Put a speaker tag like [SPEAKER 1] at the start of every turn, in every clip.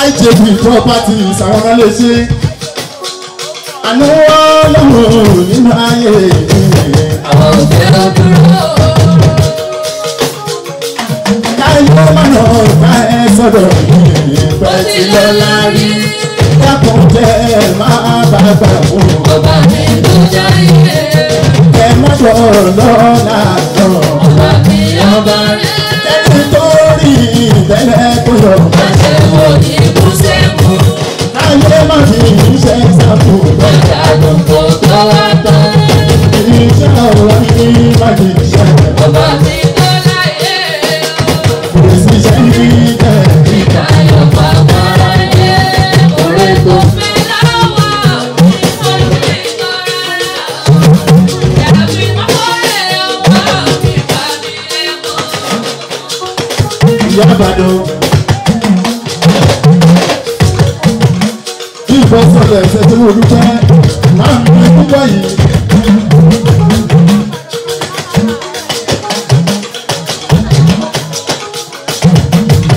[SPEAKER 1] IJB properties àwọn ọmọ lè ṣe àánú Ọlọ́run nínú ayé àwọn òfin dúró. Káyọ̀ mọ̀nà ọ̀gá ẹ sọ̀dọ̀ ìpẹ́ tí lọ́la rí dákun jẹ́ máa bàbá òun. Ọba mi ló jáde. Ẹ mọ́tò lọ́la náà. Ọba mi ọba rẹ̀. Ẹni tó rí ìbẹ̀rẹ̀ kó lọ. Àṣẹ wo ni kú sẹ́kù? Ayé má fi iṣẹ́ sáfù. Ọjà gbogbo tó wá tán. Iṣẹ́ ọ̀rọ̀ ní májì iṣẹ́. Ọba mi tó láyé. Kòsì iṣẹ́ ní ìtẹ̀. Ìdáyọ̀ pàpà ayé. Orí tó fi láwà. Orí tó rárá. Yàbí mọ́kọ́rẹ́ ọwọ́ mi bá mi lẹ́kọ̀ọ́. Ìyá Ìbàdàn. Ìfọ̀sọ̀lẹ̀ ẹ̀sẹ̀ tí mo dúpẹ́ máa ń gbé púpọ̀ yìí.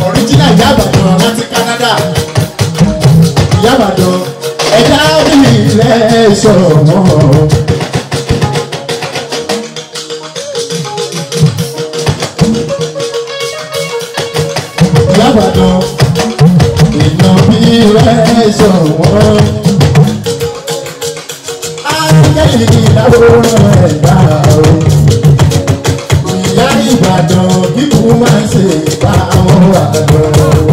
[SPEAKER 1] Ọ̀ríjínà Ìyá Ìbàdàn láti Canada. Ìyá Ìbàdàn ẹ̀dá mi ilẹ̀ ṣọ̀wọ́. Ìyá Ìbàdàn ìnà bí rẹ̀ ṣọ̀wọ́. Ángẹ́lì ìdáwòrán ẹ̀dá o. Ìyá Ìbàdàn kíkú máa ṣe bá àwọn àdán.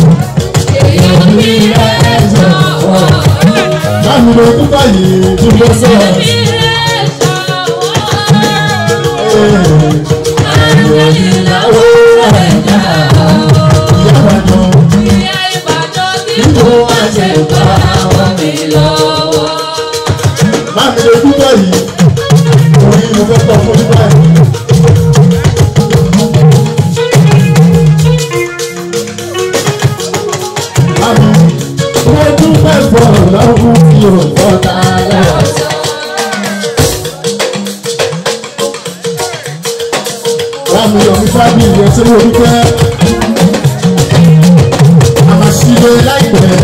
[SPEAKER 1] Ìnà bí rẹ̀ ṣọ̀wọ́. Láàmì ló tún báyìí tún lọ sọ̀rọ̀. Ángẹ́lì ìdáwòrán ẹ̀dá o. Ìyá Ìbàdàn kíkú máa ṣe bá àwọn mi lọ́wọ́. Láàmì ló tún báyìí orí mo fẹ́ tọ́ fún nígbà yìí. Láàmì mo tún fẹ́ bọ̀ lọ́wọ́ tí o bọ́ tààrà. Láàmì ọ̀mí fábíyì ẹ̀ tí mo dúpẹ́. Àmàṣílẹ̀ láìpẹ́.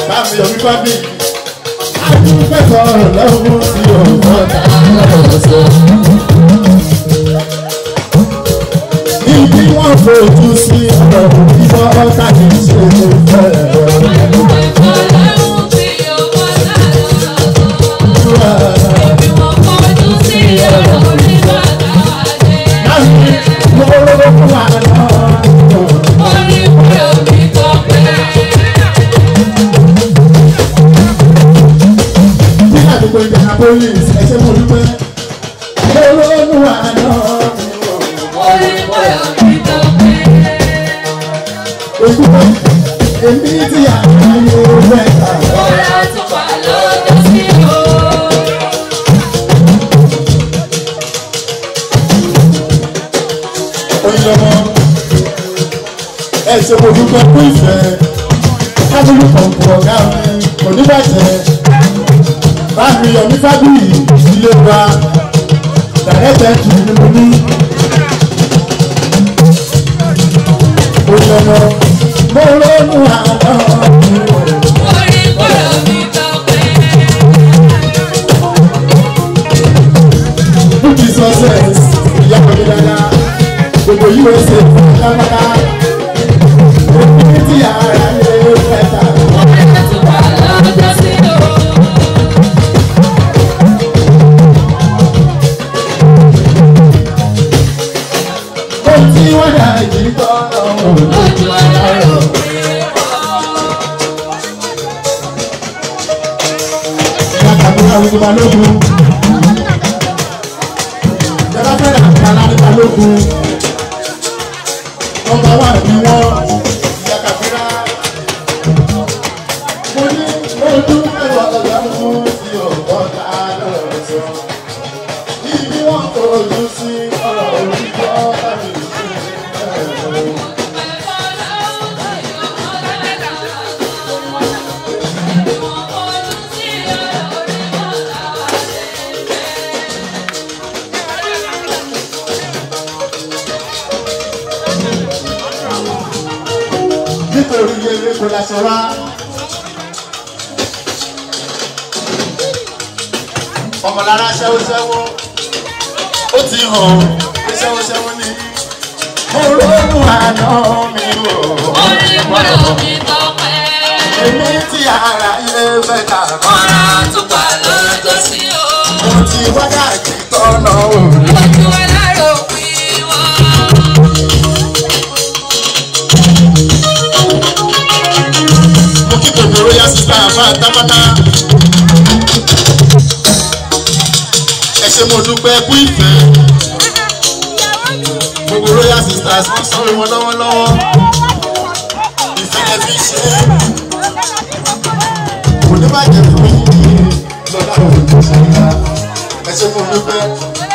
[SPEAKER 1] Láàmì ọ̀mí fábíyì. Adúpẹ́ bọ̀ lọ́wọ́ tí o bọ́ tààrà. Ibi wọ́n fojú sí ọ̀rọ̀ ìbọn ọ̀tá kì í ṣe ìfẹ́. Police, ẹ ṣe mo dúpẹ́. Olóògùn àná. Orí bóyá mi tó pé. Ojúbọ èmi tí àyè mẹ́ta. Bọ́lá tún wà lọ́jọ́ sí o. Oyinlọ́mọ ẹ ṣe mo dúpẹ́ fún ìfẹ́. Kábílù kọ̀ọ̀kan ọ̀gá mi kò ní bàjẹ́. Báàmì Yomi Fábíyì ilé wa dàrẹ́tẹ̀ tù ní mo ní. Oyinlọ́mọ mo lónú àná. Orí bọ́lá mi tọ́pẹ́. Bukki success ìyá mi dáadáa gbogbo USA lápáta. Èmi tí ara lè fẹ́ta. Ọ̀rẹ́ tó wà lọ́jọ́ sí o. balógun. Ìjọba fẹ́ràn àkàlà ní balógun. Nọ́mbà wà ní wọ́n ìyá kàfírà. Mo ní ojú ẹ̀rọ ọ̀gágun tí ọ̀gbọ́n ta lọ́rọ̀ sọ. Ibi wọn kò lù sí ọ̀rọ̀ òrìkọ́ láti ìṣe ẹ̀rọ. Nítorí eré kò láṣọ wá. Ọmọlára ṣẹ́wọ́ṣẹ́wọ́ ó ti hàn pé ṣẹ́wọ́ṣẹ́wọ́ ní. Mo lóògùn àná mi wò.
[SPEAKER 2] Orí kúrò mi tọpẹ́.
[SPEAKER 1] Èmi tí ara yé fẹ́ kà mọ́.
[SPEAKER 2] Ọ̀rọ̀ àtúpà lójó sí o.
[SPEAKER 1] Mo ti wájà kí tọ́nà òru.
[SPEAKER 2] Lójú ẹlẹ́rọ pín wọ́n.
[SPEAKER 1] Mo kí gbogbo royal sister àbá tápátá. Ẹ ṣé mo dúpẹ́ kú ìfẹ́. Gbogbo royal sisters wọ́n sanwó wọn lọ́wọ́lọ́wọ́. Ìfẹ́ ẹ fi ṣe é. Kò ní bàjẹ́ fún yìí lọ́dà òun tó ṣe ká. Ẹ ṣé mo dúpẹ́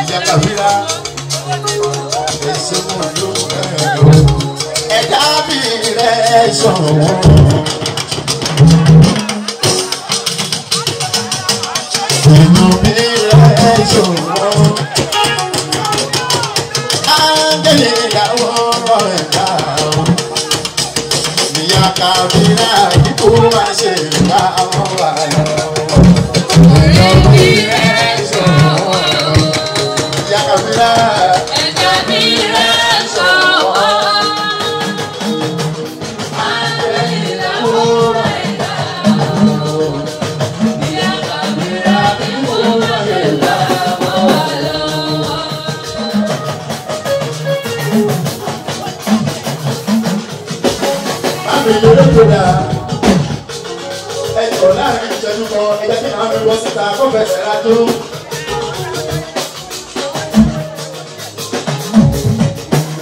[SPEAKER 1] ìyá kàbírà. Ẹ ṣé mo dúpẹ́ ẹ̀dá bí rẹ̀ ṣọ̀wọ́n. Inú mi rẹ̀ ṣọ̀wọ́n. Ángẹ́lì ìyàwó ẹ̀dá o. Ìyá kàbírà kíkó wá ṣe ìgbà wọn wà lọ. Inú mi rẹ̀ ṣọ̀wọ́n. Ìyá kàbírà.
[SPEAKER 2] Ẹ̀dá mi rẹ̀ ṣọ̀wọ́n. Ángẹ́lì ìyàwó ẹ̀dá o. Ìyá kàbírà kíkó wá ṣe ìgbà wọn wà lọ́wọ́.
[SPEAKER 1] Àmì lórí kódà ẹjọ́ láàrin ìṣẹ́jú kan ẹjẹ́ kí àwọn ẹgbẹ́ síta kó fẹsẹ̀ rájó.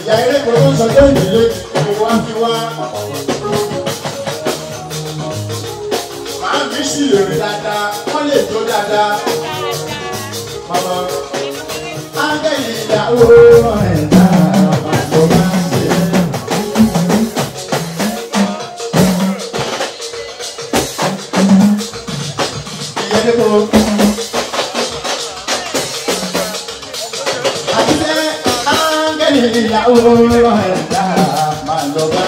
[SPEAKER 1] Ìyá eré kan ló ń sọjọ́ ìdílé gbogbo wá fi wá. Màá fi sí lèrè dáadáa, wọ́n lè jó dáadáa. Màmá Ángẹ́lì ìyàwó ẹ̀dá àpapọ̀ máa ń ṣe. Àti sẹ́ Ángẹ́lì ìyàwó ẹ̀dá máa lọ bá.